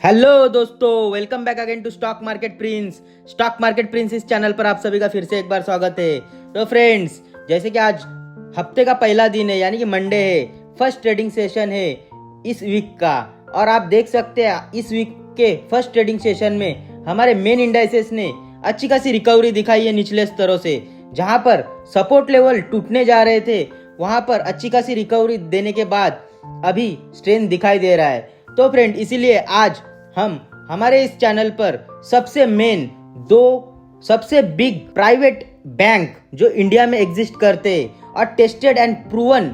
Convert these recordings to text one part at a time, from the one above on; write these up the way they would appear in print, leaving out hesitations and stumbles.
Hello दोस्तों, welcome back again to stock market prince. Stock market prince इस channel पर आप सभी का फिर से एक बार स्वागत है। तो फ्रेंड्स, जैसे कि आज हफ्ते का पहला दिन है यानी कि मंडे है, फर्स्ट ट्रेडिंग सेशन है इस वीक का। और आप देख सकते हैं इस वीक के फर्स्ट ट्रेडिंग सेशन में हमारे मेन इंडाइसेस ने अच्छी खासी रिकवरी दिखाई है निचले स्तरों से। जहां पर सपोर्ट लेवल टूटने जा रहे थे वहां पर अच्छी खासी रिकवरी देने के बाद अभी स्ट्रेंथ दिखाई दे रहा है। तो फ्रेंड, इसीलिए आज हम हमारे इस चैनल पर सबसे बिग प्राइवेट बैंक जो इंडिया में एग्जिस्ट करते हैं और टेस्टेड एंड प्रूवन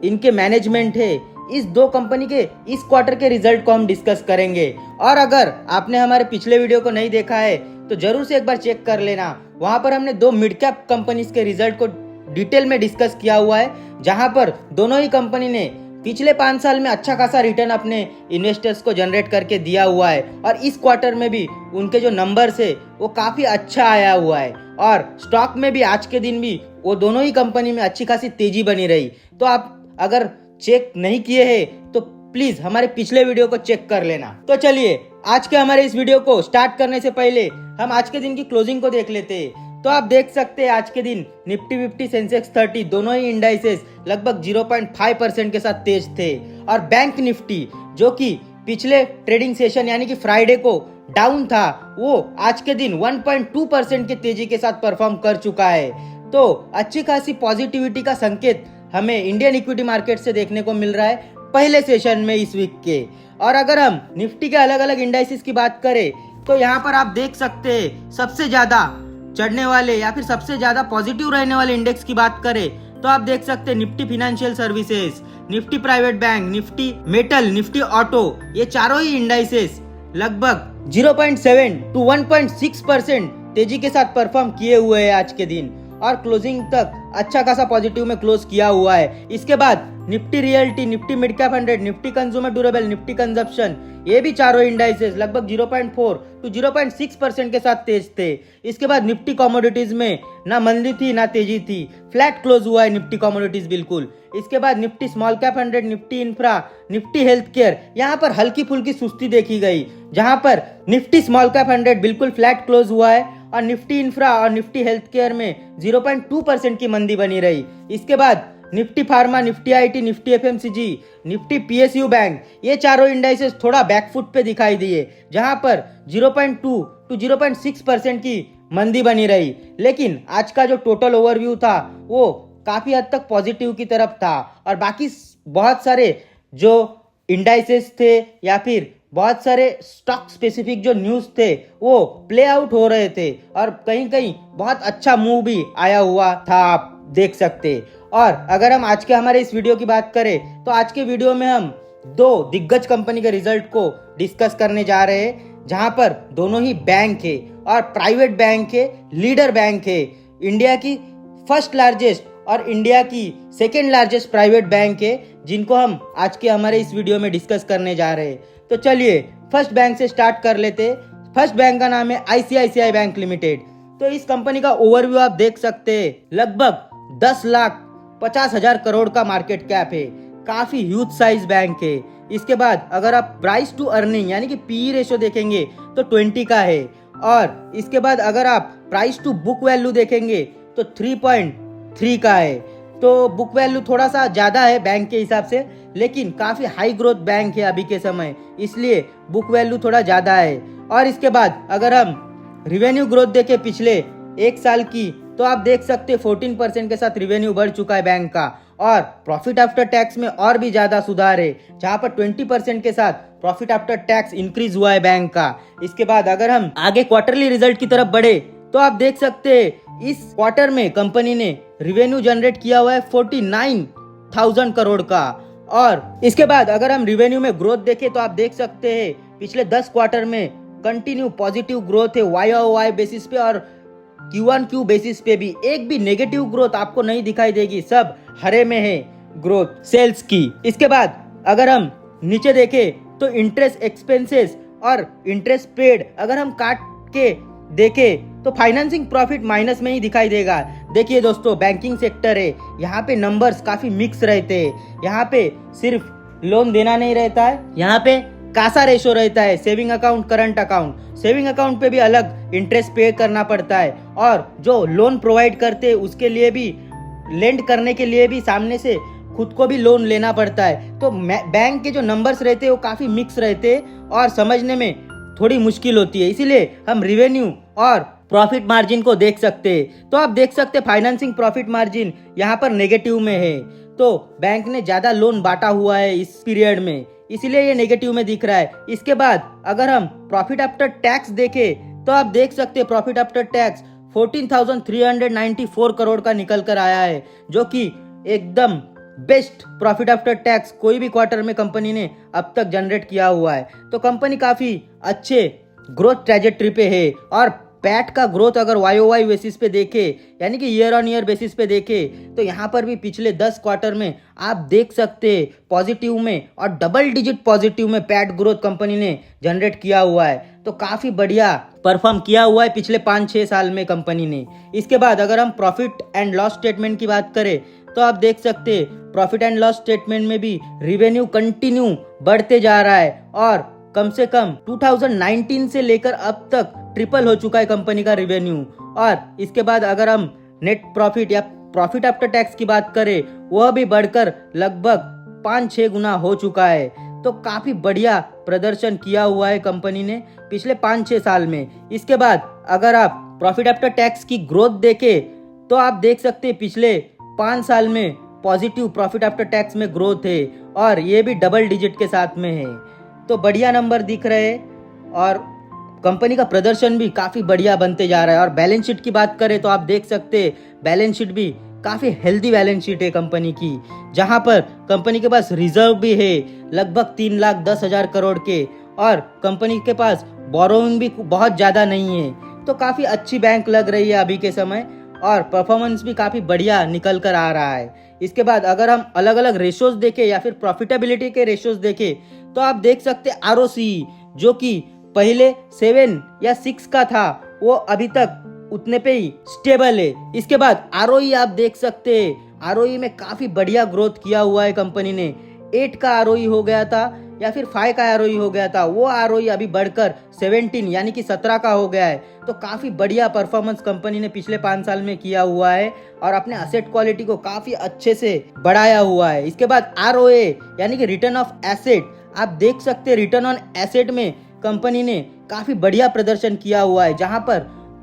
इनके मैनेजमेंट है, इस दो कंपनी के इस क्वार्टर के रिजल्ट को हम डिस्कस करेंगे। और अगर आपने हमारे पिछले वीडियो को नहीं देखा है तो जरूर से एक बार चेक कर लेना। वहां पर हमने दो मिड कैप कंपनीज के रिजल्ट को डिटेल में डिस्कस किया हुआ है, जहां पर दोनों ही कंपनी ने पिछले 5 साल में अच्छा खासा रिटर्न अपने इन्वेस्टर्स को जनरेट करके दिया हुआ है। और इस क्वार्टर में भी उनके जो नंबर्स है वो काफी अच्छा आया हुआ है। और स्टॉक में भी आज के दिन भी वो दोनों ही कंपनी में अच्छी खासी तेजी बनी रही। तो आप अगर चेक नहीं किए हैं तो प्लीज हमारे पिछले वीडियो को चेक कर लेना। तो चलिए आज के हमारे इस वीडियो को स्टार्ट करने से पहले हम आज के दिन की क्लोजिंग को देख लेते हैं। तो आप देख सकते हैं आज के दिन निफ्टी 50 सेंसेक्स 30 दोनों ही इंडाइसेस लगभग 0.5% के साथ तेज थे। और बैंक निफ्टी जो कि पिछले ट्रेडिंग सेशन यानी कि फ्राइडे को डाउन था, वो आज के दिन 1.2% के तेजी के साथ परफॉर्म कर चुका है। तो अच्छी खासी पॉजिटिविटी का संकेत हमें इंडियन इक्विटी मार्केट से देखने को मिल रहा है पहले सेशन में इस वीक के। और अगर हम निफ्टी के अलग अलग इंडाइसेस की बात करें तो यहाँ पर आप देख सकते हैं सबसे ज्यादा चढ़ने वाले या फिर सबसे ज्यादा पॉजिटिव रहने वाले इंडेक्स की बात करें तो आप देख सकते हैं Nifty financial services, Nifty private bank, Nifty metal, Nifty auto, ये चारों ही इंडाइसेस लगभग 0.7 to 1.6% तेजी के साथ परफॉर्म किए हुए हैं आज के दिन। और क्लोजिंग तक अच्छा खासा पॉजिटिव में क्लोज किया हुआ है। इसके बाद Nifty realty, Nifty mid cap 100, Nifty consumer durable, Nifty consumption, ये भी चारों इंडाइसेस लगभग 0.4 to 0.6% के साथ तेज थे। इसके बाद निफ्टी कमोडिटीज में ना मंदी थी ना तेजी थी, फ्लैट क्लोज हुआ है निफ्टी कमोडिटीज बिल्कुल। इसके बाद Nifty small cap 100, Nifty infra, Nifty health care, यहाँ पर हल्की फुल्की सुस्ती देखी गई, जहां पर निफ्टी स्मॉल कैप 100 बिल्कुल फ्लैट क्लोज हुआ है और निफ्टी इंफ्रा और निफ्टी हेल्थ केयर में 0.2% की मंदी बनी रही। इसके बाद Nifty pharma, Nifty IT, Nifty FMCG, Nifty PSU bank, ये चारों इंडाइसेस थोड़ा बैकफुट पे दिखाई दिए, जहां पर 0.2 to 0.6% की मंदी बनी रही। लेकिन आज का जो टोटल ओवरव्यू था वो काफी हद तक पॉजिटिव की तरफ था और बाकी बहुत सारे जो इंडाइसेस थे या फिर बहुत सारे स्टॉक स्पेसिफिक जो न्यूज थे वो प्ले आउट हो रहे थे और कहीं कहीं बहुत अच्छा मूव भी आया हुआ था, आप देख सकते। और अगर हम आज के हमारे इस वीडियो की बात करें तो आज के वीडियो में हम दो दिग्गज कंपनी के रिजल्ट को डिस्कस करने जा रहे हैं, जहां पर दोनों ही बैंक है और प्राइवेट बैंक है, लीडर बैंक है, इंडिया की फर्स्ट लार्जेस्ट और इंडिया की सेकेंड लार्जेस्ट प्राइवेट बैंक है, जिनको हम आज के हमारे इस वीडियो में डिस्कस करने जा रहे हैं। तो चलिए फर्स्ट बैंक से स्टार्ट कर लेते। फर्स्ट बैंक का नाम है आईसीआईसीआई बैंक लिमिटेड। तो इस कंपनी का ओवरव्यू आप देख सकते हैं, लगभग 10,50,000 करोड़ का मार्केट कैप है, काफी ह्यूज साइज बैंक है। इसके बाद अगर आप प्राइस टू अर्निंग यानी कि पीई रेशियो देखेंगे तो 20 का है। और इसके बाद अगर आप प्राइस टू बुक वैल्यू देखेंगे तो 3.3 का है। तो बुक वैल्यू थोड़ा सा ज्यादा है बैंक के हिसाब से, लेकिन काफी हाई ग्रोथ बैंक है अभी के समय, इसलिए बुक वैल्यू थोड़ा ज्यादा है। और इसके बाद अगर हम रिवेन्यू ग्रोथ देखें पिछले एक साल की तो आप देख सकते 14% के साथ रिवेन्यू बढ़ चुका है बैंक का। और प्रॉफिट आफ्टर टैक्स में और भी ज्यादा सुधार है, जहां पर 20% के साथ प्रॉफिट आफ्टर टैक्स इंक्रीज हुआ है बैंक का। इसके बाद अगर हम आगे क्वार्टरली रिजल्ट की तरफ बढ़े तो आप देख सकते हैं इस क्वार्टर में कंपनी ने रिवेन्यू जनरेट किया हुआ है 49,000 करोड़ का। और इसके बाद अगर हम रिवेन्यू में ग्रोथ देखें तो आप देख सकते हैं पिछले 10 क्वार्टर में कंटिन्यू पॉजिटिव ग्रोथ है YoY बेसिस पे, और Q1Q बेसिस पे भी एक भी नेगेटिव ग्रोथ आपको नहीं दिखाई देगी, सब हरे में है ग्रोथ सेल्स की। इसके बाद अगर हम नीचे देखें तो इंटरेस्ट एक्सपेंसेस और इंटरेस्ट पेड अगर हम काट के देखें तो फाइनेंसिंग प्रॉफिट माइनस में ही दिखाई देगा। देखिए दोस्तों, बैंकिंग सेक्टर है, यहाँ पे नंबर्स काफी मिक्स रहते हैं। यहाँ पे सिर्फ लोन देना नहीं रहता है, यहाँ पे कासा रेशो रहता है, saving account current account. Saving account पे भी अलग इंटरेस्ट पे करना पड़ता है और जो लोन प्रोवाइड करते हैं उसके लिए भी, लेंड करने के लिए भी सामने से खुद को भी लोन लेना पड़ता है। तो बैंक के जो नंबर्स रहते हैं वो काफ़ी मिक्स रहते हैं और समझने में थोड़ी मुश्किल होती है, इसीलिए हम रिवेन्यू और प्रॉफिट मार्जिन को देख सकते हैं। तो आप देख सकते हैं फाइनेंसिंग प्रॉफिट मार्जिन यहाँ पर नेगेटिव में है, तो बैंक ने ज़्यादा लोन बांटा हुआ है इस पीरियड में, इसीलिए ये नेगेटिव में दिख रहा है। इसके बाद अगर हम प्रॉफिट आफ्टर टैक्स देखें तो आप देख सकते हैं प्रॉफिट आफ्टर टैक्स 14,394 करोड़ का निकल कर आया है, जो कि एकदम बेस्ट प्रॉफिट आफ्टर टैक्स कोई भी क्वार्टर में कंपनी ने अब तक जनरेट किया हुआ है। तो कंपनी काफ़ी अच्छे ग्रोथ ट्रैजेक्टरी पे है और पैट का ग्रोथ अगर YOY बेसिस पे देखे, यानी कि ईयर ऑन ईयर बेसिस पे देखे, तो यहाँ पर भी पिछले 10 क्वार्टर में आप देख सकते हैं पॉजिटिव में और डबल डिजिट पॉजिटिव में पैट ग्रोथ कंपनी ने जनरेट किया हुआ है। तो काफ़ी बढ़िया परफॉर्म किया हुआ है पिछले 5-6 साल में कंपनी ने। इसके बाद अगर हम प्रॉफिट एंड लॉस स्टेटमेंट की बात करें तो आप देख सकते हैं प्रॉफिट एंड लॉस स्टेटमेंट में भी रिवेन्यू कंटिन्यू बढ़ते जा रहा है और कम से कम 2019 से लेकर अब तक ट्रिपल हो चुका है कंपनी का रिवेन्यू। और इसके बाद अगर हम नेट प्रॉफिट या प्रॉफिट आफ्टर टैक्स की बात करें, वह भी बढ़कर लगभग 5-6 गुना हो चुका है। तो काफ़ी बढ़िया प्रदर्शन किया हुआ है कंपनी ने पिछले 5-6 साल में। इसके बाद अगर आप प्रॉफिट आफ्टर टैक्स की ग्रोथ देखें तो आप देख सकते हैं पिछले 5 साल में पॉजिटिव प्रॉफिट आफ्टर टैक्स में ग्रोथ है और ये भी डबल डिजिट के साथ में है। तो बढ़िया नंबर दिख रहे हैं और कंपनी का प्रदर्शन भी काफ़ी बढ़िया बनते जा रहा है। और बैलेंस शीट की बात करें तो आप देख सकते हैं बैलेंस शीट भी काफ़ी हेल्दी बैलेंस शीट है कंपनी की, जहां पर कंपनी के पास रिजर्व भी है लगभग 3,10,000 करोड़ के और कंपनी के पास बोरोइंग भी बहुत ज़्यादा नहीं है। तो काफ़ी अच्छी बैंक लग रही है अभी के समय और परफॉर्मेंस भी काफ़ी बढ़िया निकल कर आ रहा है। इसके बाद अगर हम अलग अलग रेशोज देखें या फिर प्रॉफिटेबिलिटी के रेशोज देखें तो आप देख सकते हैं ROCE, जो कि पहले 7 या 6 का था, वो अभी तक उतने पे ही स्टेबल है। इसके बाद ROE आप देख सकते हैं ROE में काफ़ी बढ़िया ग्रोथ किया हुआ है कंपनी ने। 8 का ROE हो गया था या फिर 5 का ROE हो गया था, वो ROE अभी बढ़कर 17 यानी कि 17 का हो गया है। तो काफ़ी बढ़िया परफॉर्मेंस कंपनी ने पिछले 5 साल में किया हुआ है और अपने असेट क्वालिटी को काफ़ी अच्छे से बढ़ाया हुआ है। इसके बाद ROA यानी कि रिटर्न ऑफ एसेट, आप देख सकते हैं रिटर्न ऑन एसेट में कंपनी ने काफ़ी बढ़िया प्रदर्शन किया हुआ है। जहां पर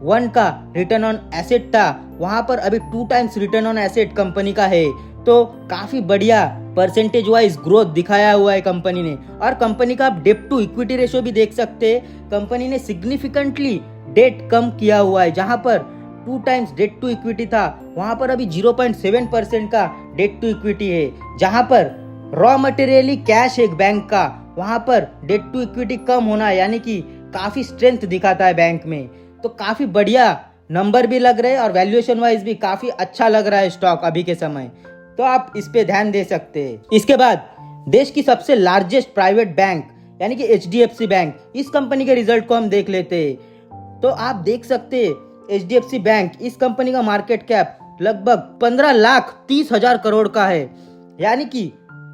1 का रिटर्न ऑन एसेट था, वहां पर अभी 2 times return on asset company का है। तो काफ़ी बढ़िया परसेंटेज वाइज ग्रोथ दिखाया हुआ है कंपनी ने। और कंपनी का आप डेट टू इक्विटी रेशो भी देख सकते हैं, कंपनी ने सिग्निफिकेंटली डेट कम किया हुआ है। जहां पर 2 टाइम्स डेट टू इक्विटी था, वहां पर अभी 0.7% का डेट टू इक्विटी है। जहां पर रॉ मटेरियली कैश है बैंक का, वहां पर डेट टू इक्विटी कम होना यानी कि काफ़ी स्ट्रेंथ दिखाता है बैंक में। तो काफ़ी बढ़िया नंबर भी लग रहे हैं और वैल्यूएशन वाइज भी काफ़ी अच्छा लग रहा है स्टॉक अभी के समय। तो आप इस पे ध्यान दे सकते हैं। इसके बाद देश की सबसे लार्जेस्ट प्राइवेट बैंक यानी कि HDFC बैंक, इस कंपनी के रिजल्ट को हम देख लेते हैं। तो आप देख सकते हैं HDFC बैंक, इस कंपनी का मार्केट कैप लगभग 15,30,000 करोड़ का है, यानी कि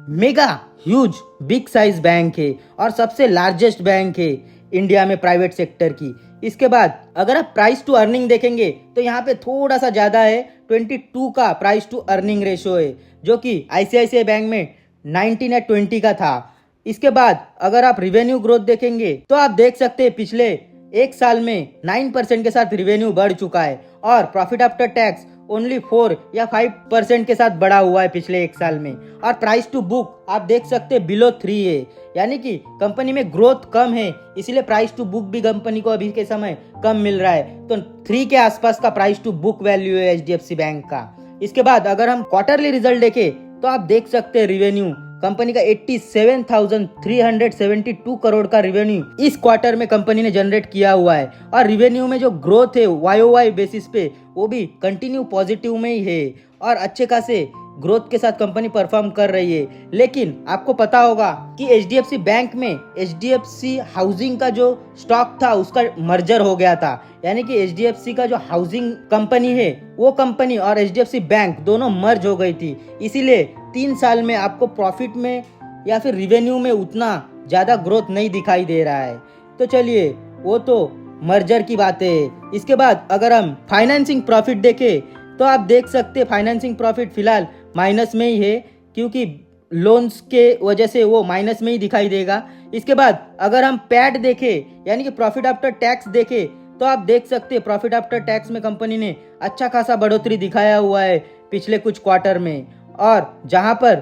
mega huge big size bank है और सबसे लार्जेस्ट बैंक है इंडिया में प्राइवेट सेक्टर की। इसके बाद अगर आप प्राइस टू अर्निंग देखेंगे तो यहाँ पे थोड़ा सा ज़्यादा है, 22 का प्राइस टू अर्निंग रेशो है, जो कि ICICI बैंक में 19/20 का था। इसके बाद अगर आप रिवेन्यू ग्रोथ देखेंगे तो आप देख सकते हैं पिछले 1 साल में 9% के साथ रिवेन्यू बढ़ चुका है और प्रॉफिट आफ्टर टैक्स ओनली 4 या 5% के साथ बढ़ा हुआ है पिछले 1 साल में। और प्राइस टू बुक आप देख सकते हैं बिलो 3 है, यानी कि कंपनी में ग्रोथ कम है, इसलिए प्राइस टू बुक भी कंपनी को अभी के समय कम मिल रहा है। तो 3 के आसपास का प्राइस टू बुक वैल्यू है HDFC बैंक का। इसके बाद अगर हम क्वार्टरली रिजल्ट देखें तो आप देख सकते हैं रिवेन्यू कंपनी का 87,372 करोड़ का रिवेन्यू इस क्वार्टर में कंपनी ने जनरेट किया हुआ है। और रिवेन्यू में जो ग्रोथ है YOY बेसिस पे वो भी कंटिन्यू पॉजिटिव में ही है और अच्छे खासे ग्रोथ के साथ कंपनी परफॉर्म कर रही है। लेकिन आपको पता होगा कि HDFC बैंक में HDFC हाउसिंग का जो स्टॉक था उसका मर्जर हो गया था, यानी कि HDFC का जो हाउसिंग कंपनी है वो कंपनी और HDFC बैंक दोनों मर्ज हो गई थी। इसीलिए 3 साल में आपको प्रॉफिट में या फिर रिवेन्यू में उतना ज़्यादा ग्रोथ नहीं दिखाई दे रहा है। तो चलिए वो तो मर्जर की बात है। इसके बाद अगर हम फाइनेंसिंग प्रॉफिट देखें तो आप देख सकते हैं फाइनेंसिंग प्रॉफिट फिलहाल माइनस में ही है, क्योंकि लोन्स के वजह से वो माइनस में ही दिखाई देगा। इसके बाद अगर हम पैट देखें यानी कि प्रॉफिट आफ्टर टैक्स देखें तो आप देख सकते हैं प्रॉफिट आफ्टर टैक्स में कंपनी ने अच्छा खासा बढ़ोतरी दिखाया हुआ है पिछले कुछ क्वार्टर में, और जहां पर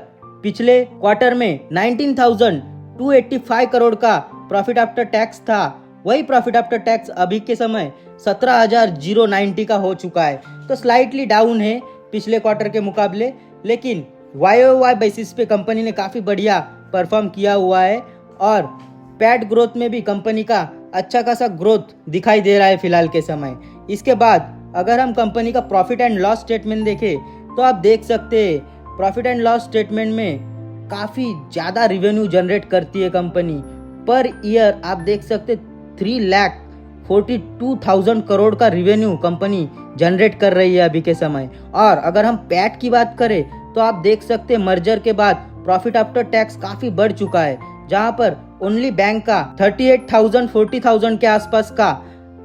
पिछले क्वार्टर में 19,285 करोड़ का प्रॉफिट आफ्टर टैक्स था, वही प्रॉफिट आफ्टर टैक्स अभी के समय 17,090 का हो चुका है। तो स्लाइटली डाउन है पिछले क्वार्टर के मुकाबले, लेकिन YoY बेसिस पे कंपनी ने काफ़ी बढ़िया परफॉर्म किया हुआ है और पैट ग्रोथ में भी कंपनी का अच्छा खासा ग्रोथ दिखाई दे रहा है फिलहाल के समय। इसके बाद अगर हम कंपनी का प्रॉफिट एंड लॉस स्टेटमेंट देखें तो आप देख सकते हैं प्रॉफिट एंड लॉस स्टेटमेंट में काफ़ी ज़्यादा रिवेन्यू जनरेट करती है कंपनी। पर ईयर आप देख सकते 3,42,000 करोड़ का रिवेन्यू कंपनी जनरेट कर रही है अभी के समय। और अगर हम पैट की बात करें तो आप देख सकते हैं मर्जर के बाद प्रॉफिट आफ्टर टैक्स काफ़ी बढ़ चुका है, जहां पर ओनली बैंक का 38,000-40,000 के आसपास का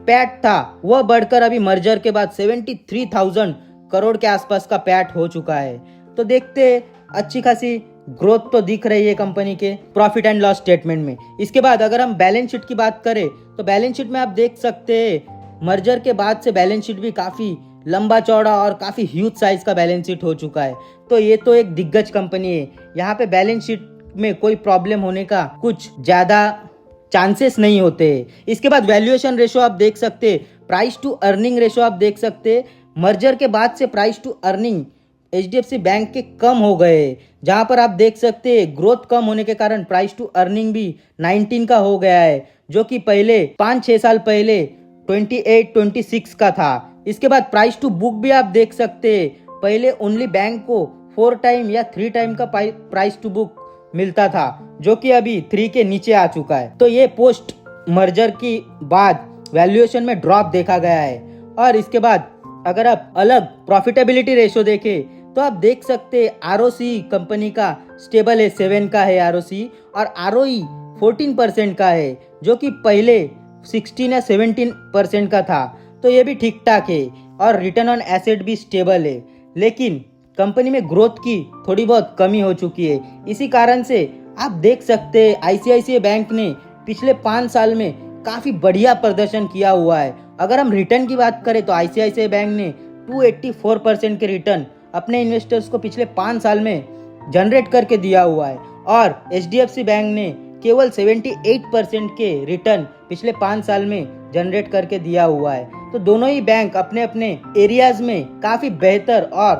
पैट था, वह बढ़कर अभी मर्जर के बाद 73,000 करोड़ के आसपास का पैट हो चुका है। तो देखते हैं अच्छी खासी ग्रोथ तो दिख रही है कंपनी के प्रॉफिट एंड लॉस स्टेटमेंट में। इसके बाद अगर हम बैलेंस शीट की बात करें तो बैलेंस शीट में आप देख सकते हैं मर्जर के बाद से बैलेंस शीट भी काफ़ी लंबा चौड़ा और काफ़ी ह्यूज साइज का बैलेंस शीट हो चुका है। तो ये तो एक दिग्गज कंपनी है, यहाँ पे बैलेंस शीट में कोई प्रॉब्लम होने का कुछ ज़्यादा चांसेस नहीं होते। इसके बाद वैल्यूएशन रेशो आप देख सकते, प्राइस टू अर्निंग रेशो आप देख सकते, मर्जर के बाद से price to earning HDFC bank के कम हो गए, जहां पर आप देख सकते हैं ग्रोथ कम होने के कारण प्राइस टू अर्निंग भी 19 का हो गया है, जो कि पहले 5-6 साल पहले 28-26 का था। इसके बाद प्राइस टू बुक भी आप देख सकते हैं, पहले ओनली बैंक को 4 टाइम या 3 टाइम का प्राइस टू बुक मिलता था, जो कि अभी 3 के नीचे आ चुका है। तो ये पोस्ट मर्जर की बाद वैल्यूएशन में ड्रॉप देखा गया है। और इसके बाद अगर आप अलग प्रॉफिटेबिलिटी रेशो देखें तो आप देख सकते ROC कंपनी का स्टेबल है, 7 का है ROC, और ROE 14% का है, जो कि पहले 16 या 17% का था। तो ये भी ठीक ठाक है, और रिटर्न ऑन एसेट भी स्टेबल है। लेकिन कंपनी में ग्रोथ की थोड़ी बहुत कमी हो चुकी है। इसी कारण से आप देख सकते हैं ICICI बैंक ने पिछले 5 साल में काफ़ी बढ़िया प्रदर्शन किया हुआ है। अगर हम रिटर्न की बात करें तो ICICI बैंक ने 284% के रिटर्न अपने इन्वेस्टर्स को पिछले 5 साल में जनरेट करके दिया हुआ है, और HDFC बैंक ने केवल 78% के रिटर्न पिछले 5 साल में जनरेट करके दिया हुआ है। तो दोनों ही बैंक अपने अपने एरियाज में काफ़ी बेहतर और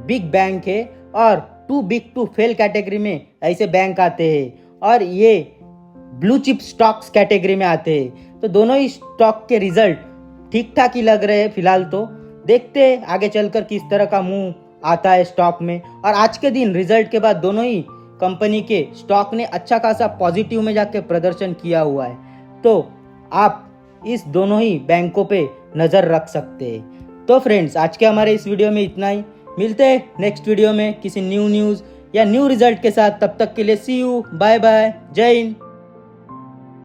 बिग बैंक है, और too big to fail category में ऐसे बैंक आते हैं, और ये ब्लू चिप स्टॉक्स कैटेगरी में आते हैं। तो दोनों ही स्टॉक के रिजल्ट ठीक ठाक ही लग रहे हैं फिलहाल। तो देखते हैं आगे चलकर किस तरह का मूव आता है स्टॉक में। और आज के दिन रिजल्ट के बाद दोनों ही कंपनी के स्टॉक ने अच्छा खासा पॉजिटिव में जाके प्रदर्शन किया हुआ है। तो आप इस दोनों ही बैंकों पे नज़र रख सकते हैं। तो फ्रेंड्स, आज के हमारे इस वीडियो में इतना ही। मिलते हैं नेक्स्ट वीडियो में किसी न्यू न्यूज़ या न्यू रिजल्ट के साथ। तब तक के लिए सी यू, बाय बाय, जय हिंद।